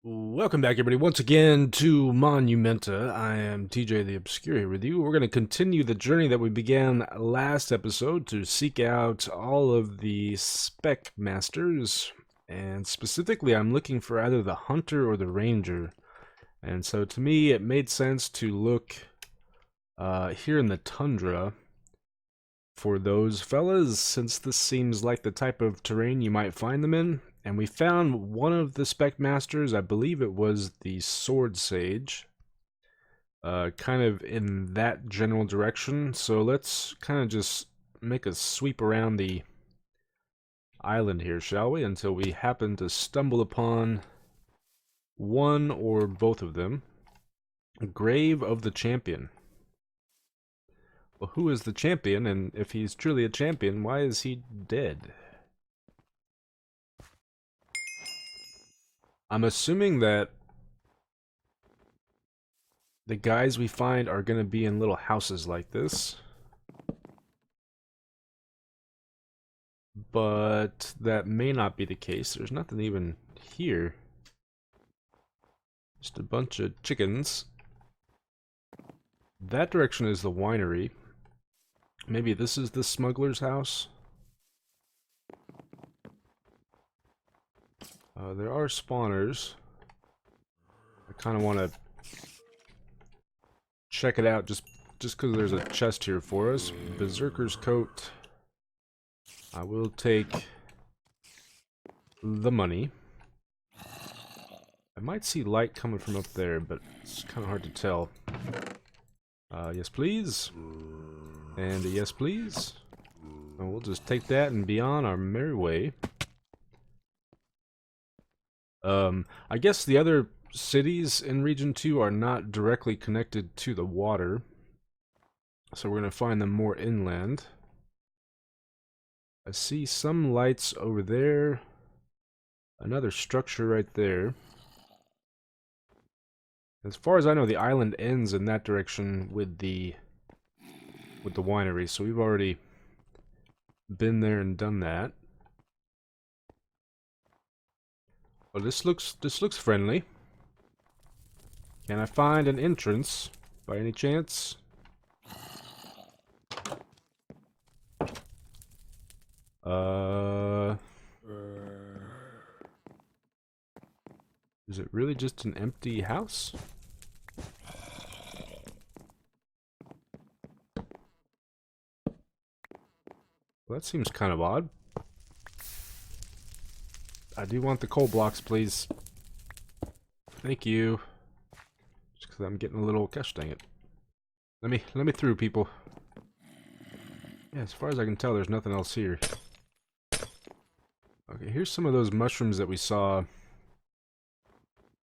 Welcome back, everybody, once again to Monumenta. I am TJ the Obscure here with you. We're going to continue the journey that we began last episode to seek out all of the spec masters. And specifically, I'm looking for either the hunter or the ranger. And so to me, it made sense to look here in the Tundra for those fellas, since this seems like the type of terrain you might find them in. And we found one of the spec masters, I believe it was the sword sage, kind of in that general direction. So let's kind of just make a sweep around the island here, shall we? Until we happen to stumble upon one or both of them. Grave of the Champion. Well, who is the champion? And if he's truly a champion, why is he dead? I'm assuming that the guys we find are going to be in little houses like this. But that may not be the case. There's nothing even here. Just a bunch of chickens. That direction is the winery. Maybe this is the smuggler's house. There are spawners. I kind of want to check it out just because there's a chest here for us. Berserker's coat. I will take the money. I might see light coming from up there, but it's kind of hard to tell. Yes, please. And a yes, please. And we'll just take that and be on our merry way. I guess the other cities in Region 2 are not directly connected to the water. So we're going to find them more inland. I see some lights over there. Another structure right there. As far as I know, the island ends in that direction with the winery, so we've already been there and done that. Well, this looks friendly. Can I find an entrance by any chance? Is it really just an empty house? Well, that seems kind of odd. I do want the coal blocks, please. Thank you. Just because I'm getting a little... Gosh dang it. Let me through, people. Yeah, as far as I can tell, there's nothing else here. Okay, here's some of those mushrooms that we saw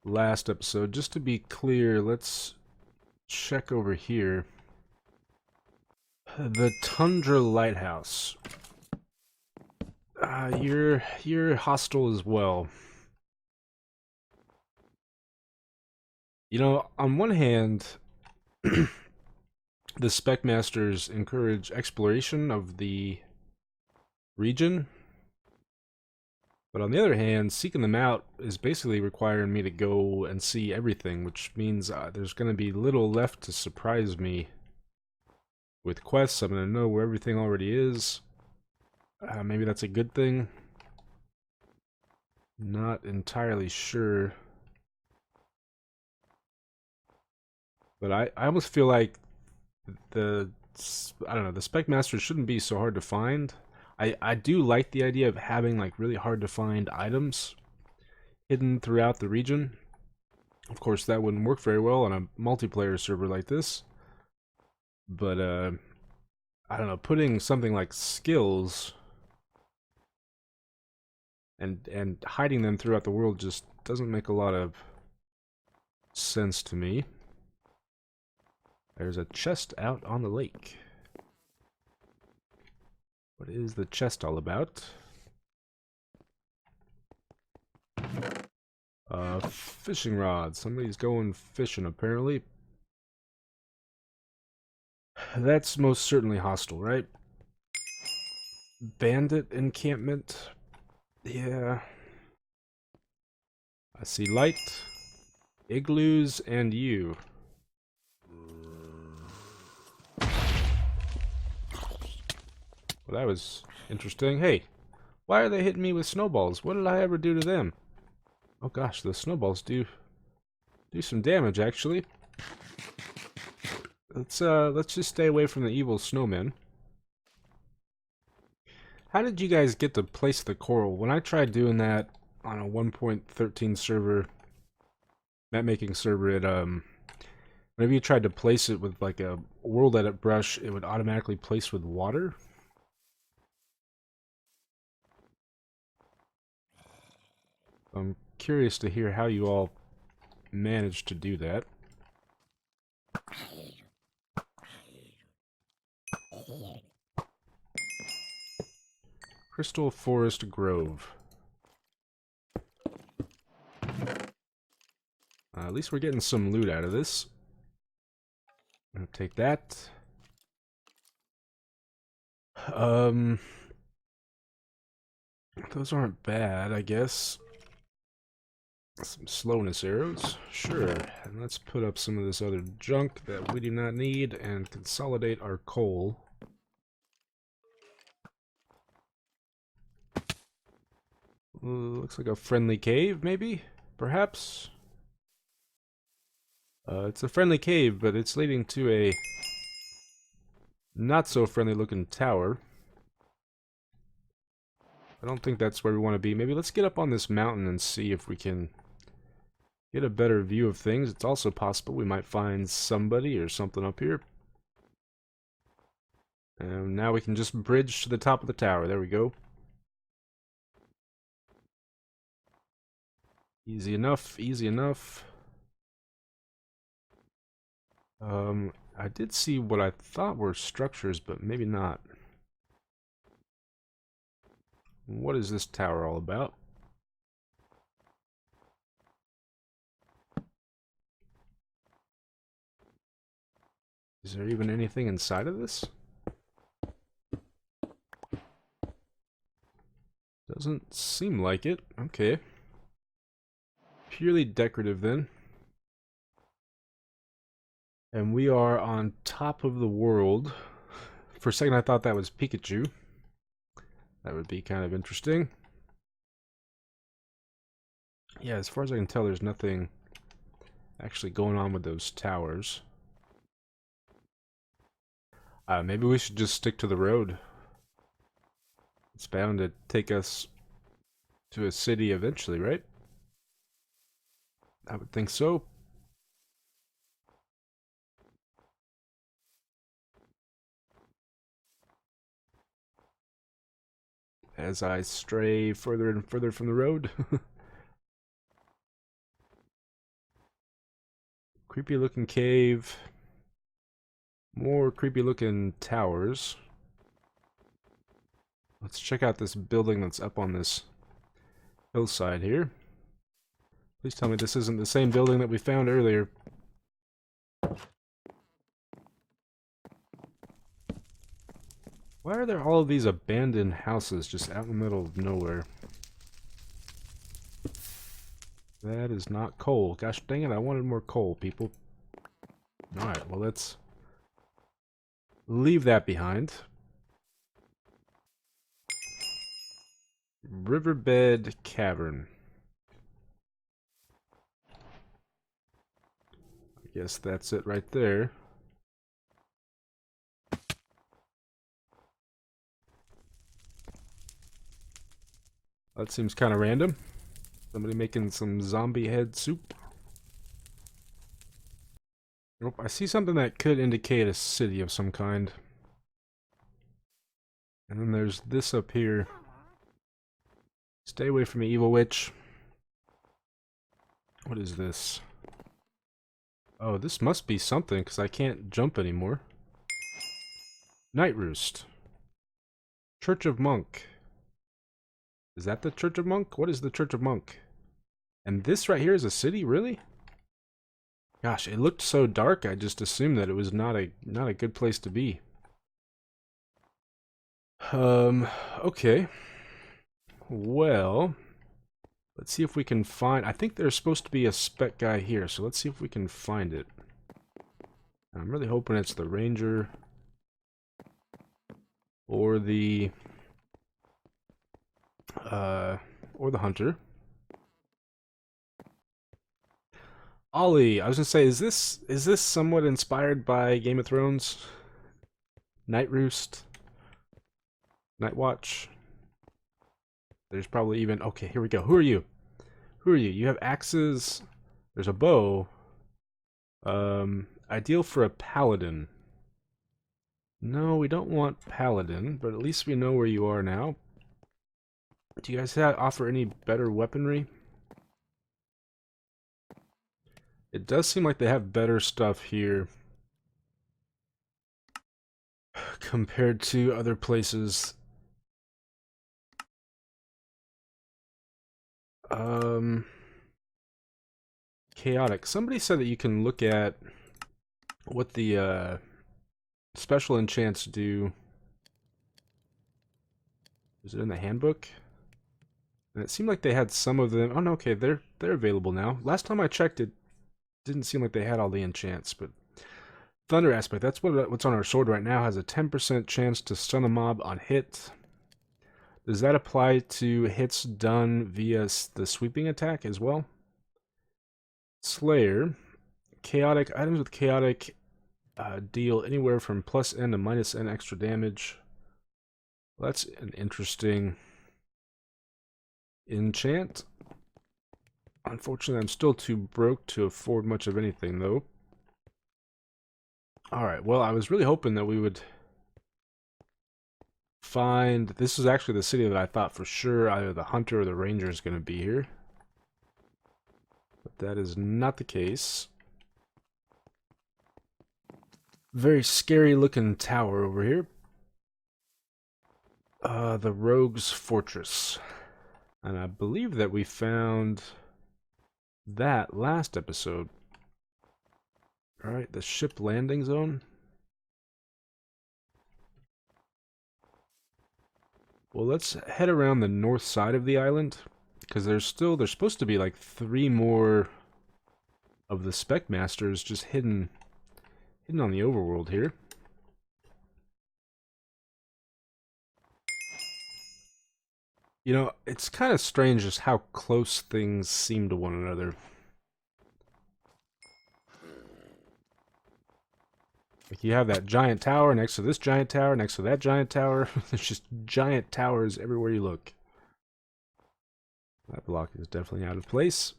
last episode. Just to be clear, let's check over here. The Tundra Lighthouse. You're hostile as well. You know, on one hand, the spec masters encourage exploration of the region, but on the other hand, seeking them out is basically requiring me to go and see everything, which means there's going to be little left to surprise me with quests. I'm going to know where everything already is. Maybe that's a good thing. Not entirely sure. But I almost feel like I don't know, the spec masters shouldn't be so hard to find. I do like the idea of having like really hard to find items hidden throughout the region. Of course, that wouldn't work very well on a multiplayer server like this. But I don't know, putting something like skills and hiding them throughout the world just doesn't make a lot of sense to me. There's a chest out on the lake. What is the chest all about? Fishing rod. Somebody's going fishing, apparently. That's most certainly hostile, right? Bandit encampment. Yeah. I see light, igloos, and you. Well, that was interesting. Hey, why are they hitting me with snowballs? What did I ever do to them? Oh gosh, the snowballs do some damage, actually. Let's just stay away from the evil snowmen. How did you guys get to place the coral? When I tried doing that on a 1.13 server, map-making server, whenever you tried to place it with like a world edit brush, it would automatically place with water. I'm curious to hear how you all managed to do that. Crystal Forest Grove. At least we're getting some loot out of this. I'm gonna take that. Those aren't bad, I guess. Some slowness arrows, sure. And let's put up some of this other junk that we do not need and consolidate our coal. Looks like a friendly cave, maybe? Perhaps? It's a friendly cave, but it's leading to a not so friendly looking tower. I don't think that's where we want to be. Maybe let's get up on this mountain and see if we can get a better view of things. It's also possible we might find somebody or something up here. And now we can just bridge to the top of the tower. There we go. Easy enough, easy enough. I did see what I thought were structures, but maybe not. What is this tower all about? Is there even anything inside of this? Doesn't seem like it. Okay. Purely decorative then. And we are on top of the world. For a second I thought that was Pikachu. That would be kind of interesting. Yeah, as far as I can tell, there's nothing actually going on with those towers. Maybe we should just stick to the road. It's bound to take us to a city eventually, right? I would think so. As I stray further and further from the road. Creepy looking cave. More creepy looking towers. Let's check out this building that's up on this hillside here. Please tell me this isn't the same building that we found earlier. Why are there all of these abandoned houses just out in the middle of nowhere? That is not coal. Gosh dang it, I wanted more coal, people. Alright, well let's leave that behind. Riverbed Cavern. I guess that's it right there. That seems kind of random. Somebody making some zombie head soup. Nope, I see something that could indicate a city of some kind. And then there's this up here. Stay away from me, evil witch. What is this? Oh, this must be something, because I can't jump anymore. Night Roost. Church of Monk. Is that the Church of Monk? What is the Church of Monk? And this right here is a city, really? Gosh, it looked so dark, I just assumed that it was not a good place to be. Okay. Well, Let's see if we can find... I think there's supposed to be a spec guy here, so let's see if we can find it. I'm really hoping it's the ranger or the hunter. Ollie, I was gonna say, is this somewhat inspired by Game of Thrones? Night Roost? Night Watch? There's probably even... Okay, here we go. Who are you? Who are you? You have axes. There's a bow. Ideal for a paladin. No, we don't want paladin, but at least we know where you are now. Do you guys offer any better weaponry? It does seem like they have better stuff here compared to other places. Chaotic. Somebody said that you can look at what the special enchants do. Is it in the handbook? And it seemed like they had some of them. Oh no, okay, they're available now. Last time I checked, it didn't seem like they had all the enchants, but Thunder Aspect, that's what's on our sword right now, has a 10% chance to stun a mob on hit. Does that apply to hits done via the sweeping attack as well? Slayer, chaotic items with chaotic deal anywhere from +N to -N extra damage. Well, that's an interesting enchant. Unfortunately, I'm still too broke to afford much of anything, though. Alright, well, I was really hoping that we would find... This is actually the city that I thought for sure either the hunter or the ranger is going to be here. But that is not the case. Very scary looking tower over here. The Rogue's Fortress. And I believe that we found that last episode. Alright, the ship landing zone. Well, let's head around the north side of the island, because there's supposed to be like 3 more of the spec masters just hidden on the overworld here. You know, it's kind of strange just how close things seem to one another. Like you have that giant tower next to this giant tower, next to that giant tower. There's just giant towers everywhere you look. That block is definitely out of place.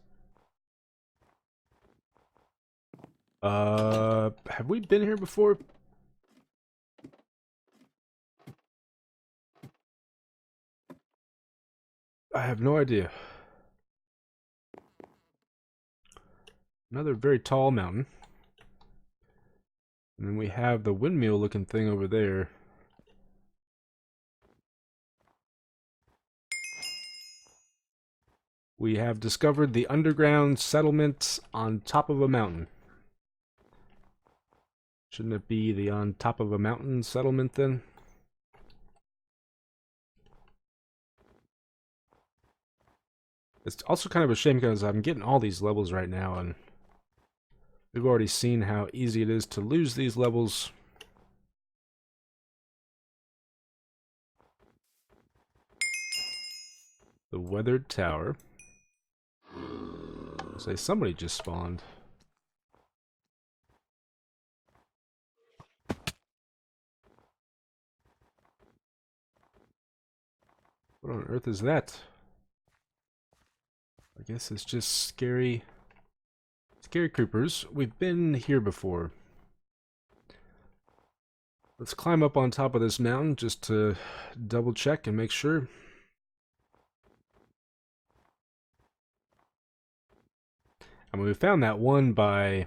Have we been here before? I have no idea. Another very tall mountain. And then we have the windmill looking thing over there. We have discovered the underground settlement on top of a mountain. Shouldn't it be the on top of a mountain settlement then? It's also kind of a shame because I'm getting all these levels right now and we've already seen how easy it is to lose these levels. The weathered tower. I'll say somebody just spawned. What on earth is that? I guess it's just scary creepers. We've been here before. Let's climb up on top of this mountain just to double check and make sure. I mean, we found that one by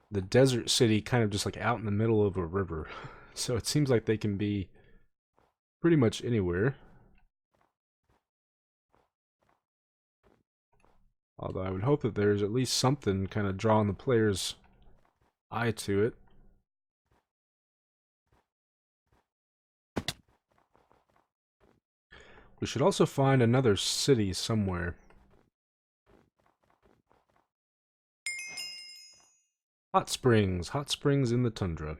the desert city kind of just like out in the middle of a river. So it seems like they can be pretty much anywhere. Although I would hope that there's at least something kind of drawing the player's eye to it. We should also find another city somewhere. Hot springs in the tundra.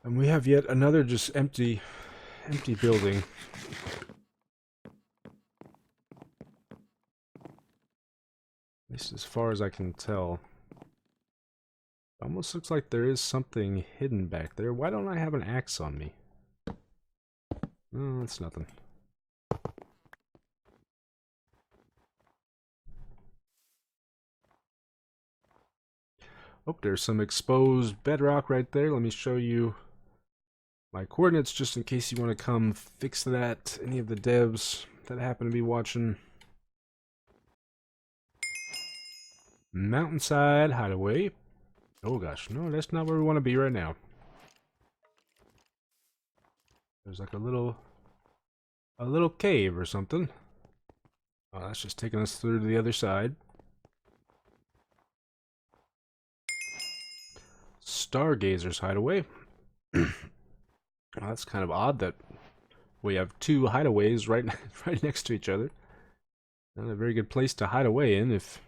And we have yet another just empty building. At least as far as I can tell. Almost looks like there is something hidden back there. Why don't I have an axe on me? Oh, that's nothing. Oh, there's some exposed bedrock right there. Let me show you my coordinates just in case you want to come fix that. Any of the devs that happen to be watching. Mountainside, Hideaway. Oh gosh, no, that's not where we want to be right now. There's like a little cave or something. Oh, that's just taking us through to the other side. Stargazer's Hideaway. Oh, that's kind of odd that we have two hideaways right next to each other. Not a very good place to hide away in if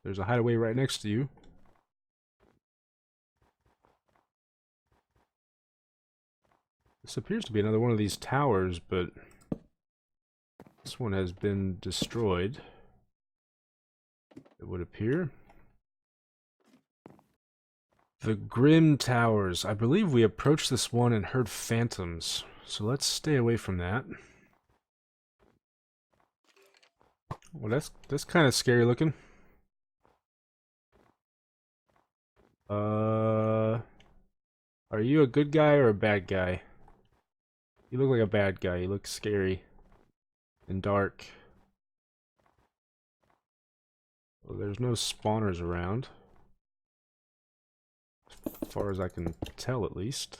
there's a hideaway right next to you. This appears to be another one of these towers, but this one has been destroyed, it would appear. The Grim Towers. I believe we approached this one and heard phantoms, so let's stay away from that. Well, that's kind of scary looking. Are you a good guy or a bad guy? You look like a bad guy. You look scary and dark. Well, there's no spawners around. As far as I can tell, at least.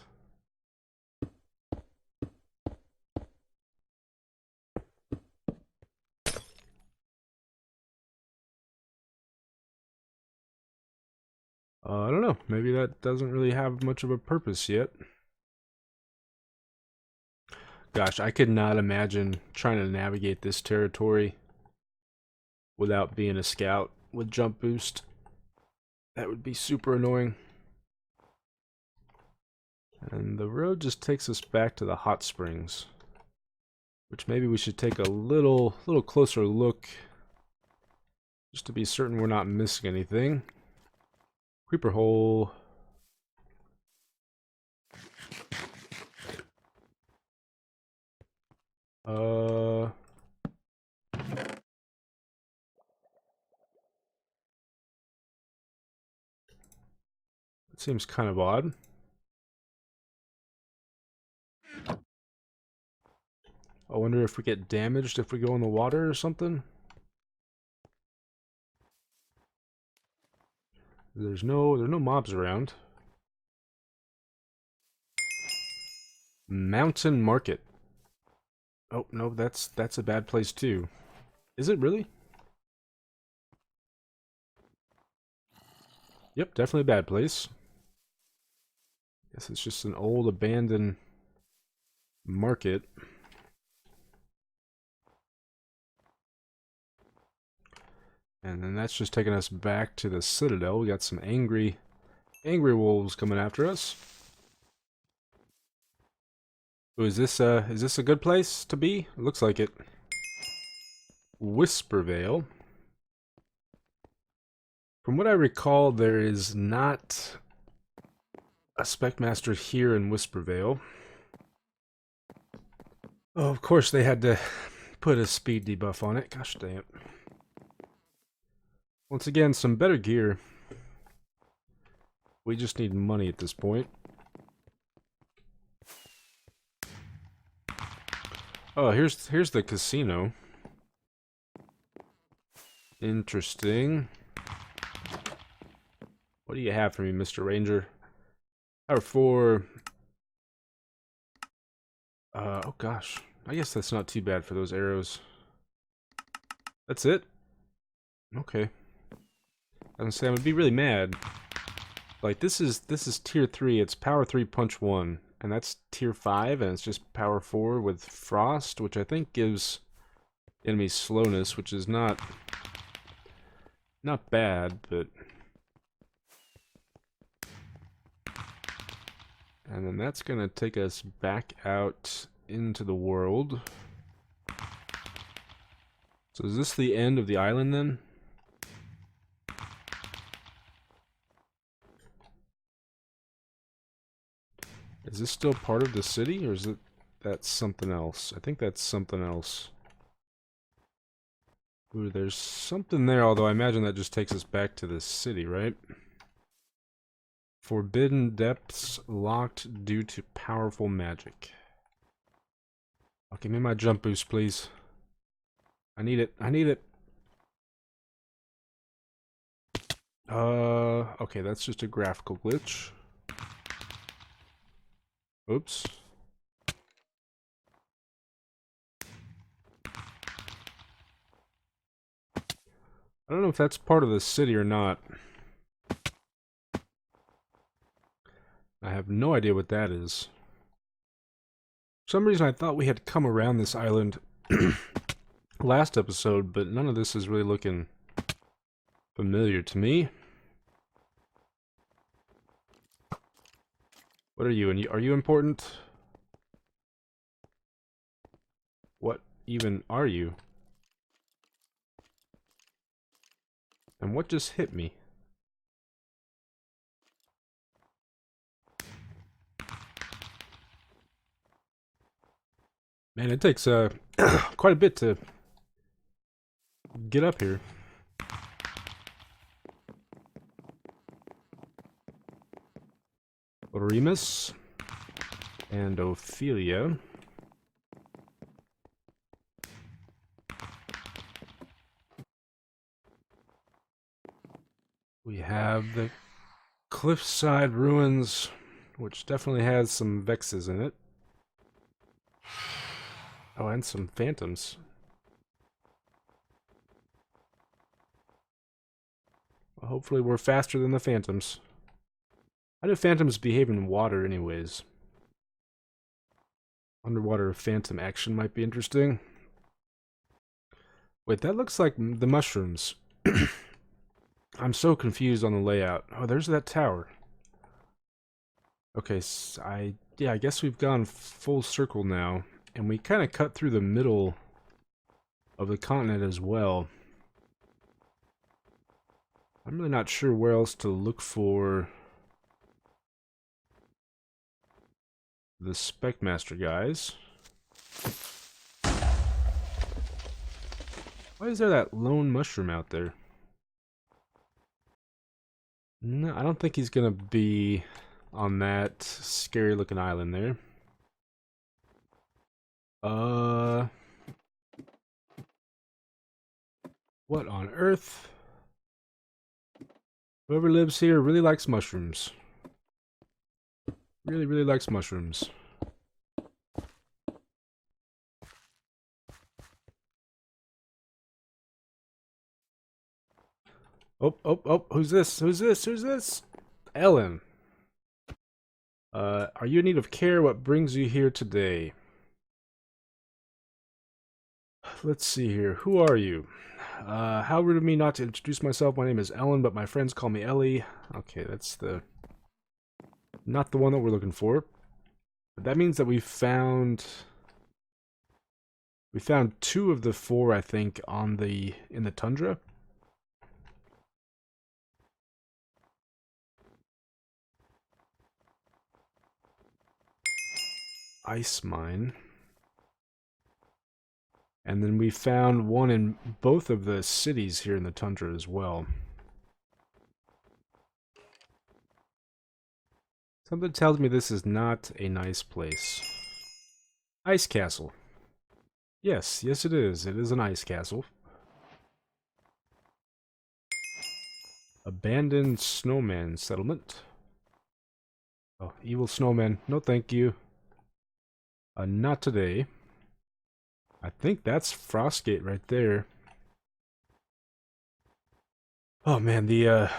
I don't know. Maybe that doesn't really have much of a purpose yet. Gosh, I could not imagine trying to navigate this territory without being a scout with jump boost. That would be super annoying. And the road just takes us back to the hot springs, which maybe we should take a little closer look just to be certain we're not missing anything. Creeper hole. It seems kind of odd. I wonder if we get damaged if we go in the water or something. There's no mobs around. Mountain Market. Oh, no, that's a bad place too. Is it really? Yep, definitely a bad place. Guess it's just an old abandoned market. And then that's just taking us back to the Citadel. We got some angry wolves coming after us. Ooh, is this a good place to be? It looks like it. Whispervale. From what I recall, there is not a Specmaster here in Whispervale. Oh, of course they had to put a speed debuff on it. Gosh dang it. Once again, some better gear. We just need money at this point. Oh, here's the casino. Interesting. What do you have for me, Mr. Ranger? Power 4. Oh gosh. I guess that's not too bad for those arrows. That's it? Okay. I was gonna say, I would be really mad. Like, this is tier 3, it's power 3 punch 1. And that's tier 5, and it's just power 4 with frost, which I think gives enemy slowness, which is not bad, but... And then that's gonna take us back out into the world. So is this the end of the island then? Is this still part of the city, or is it that's something else? I think that's something else. Ooh, there's something there, although I imagine that just takes us back to the city, right? Forbidden depths locked due to powerful magic. Oh, give me my jump boost, please. I need it. I need it. Okay, that's just a graphical glitch. Oops. I don't know if that's part of the city or not. I have no idea what that is. For some reason I thought we had come around this island last episode, but none of this is really looking familiar to me. What are you? And are you important? What even are you? And what just hit me? Man, it takes quite a bit to get up here. Remus and Ophelia. We have the Cliffside ruins, which definitely has some vexes in it. Oh, and some phantoms. Well, hopefully we're faster than the phantoms. How do phantoms behave in water anyways? Underwater phantom action might be interesting. Wait, that looks like the mushrooms. I'm so confused on the layout. Oh, there's that tower. Okay, so I guess we've gone full circle now. And we kind of cut through the middle of the continent as well. I'm really not sure where else to look for the Specmaster guys. Why is there that lone mushroom out there? No, I don't think he's gonna be on that scary looking island there. What on earth? Whoever lives here really likes mushrooms. Really, really likes mushrooms. Oh, who's this? Who's this? Who's this? Ellen. Are you in need of care? What brings you here today? Let's see here. Who are you? How rude of me not to introduce myself. My name is Ellen, but my friends call me Ellie. Okay, that's not the one that we're looking for. But that means that we found two of the four, I think, in the Tundra. Ice mine. And then we found one in both of the cities here in the Tundra as well. Something tells me this is not a nice place. Ice castle. Yes, yes it is. It is an ice castle. Abandoned snowman settlement. Oh, evil snowman. No thank you. Not today. I think that's Frostgate right there. Oh man, the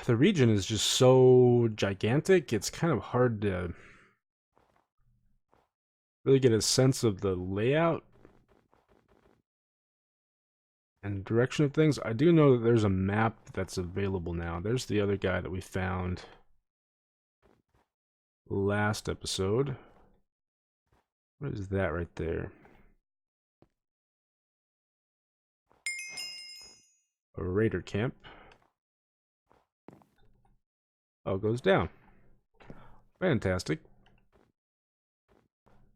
region is just so gigantic, it's kind of hard to really get a sense of the layout. and direction of things. I do know that there's a map that's available now. There's the other guy that we found last episode. What is that right there? A raider camp. Oh, it goes down. Fantastic.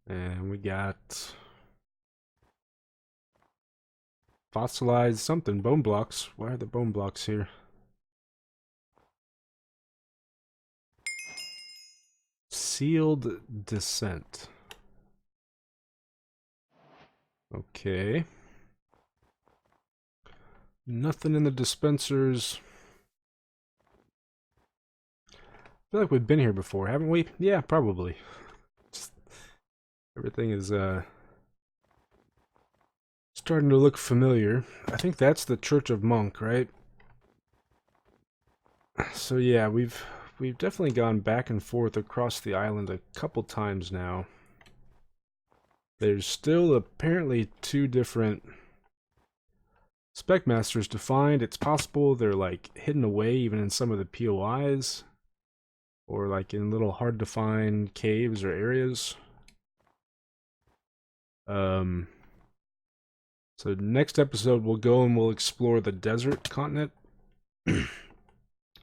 And we got fossilized something. Bone blocks. Why are the bone blocks here? Sealed descent. Okay. Nothing in the dispensers. I feel like we've been here before, haven't we? Yeah, probably. Just, everything is starting to look familiar. I think that's the Church of Monk, right? So yeah, we've definitely gone back and forth across the island a couple times now. There's still apparently 2 different spec masters to find. It's possible they're like hidden away even in some of the POIs, or like in little hard to find caves or areas. So next episode we'll go and we'll explore the desert continent and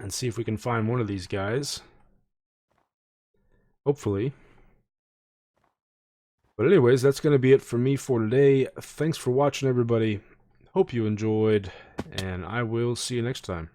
see if we can find one of these guys. Hopefully. But anyways, that's going to be it for me for today. Thanks for watching, everybody. Hope you enjoyed, and I will see you next time.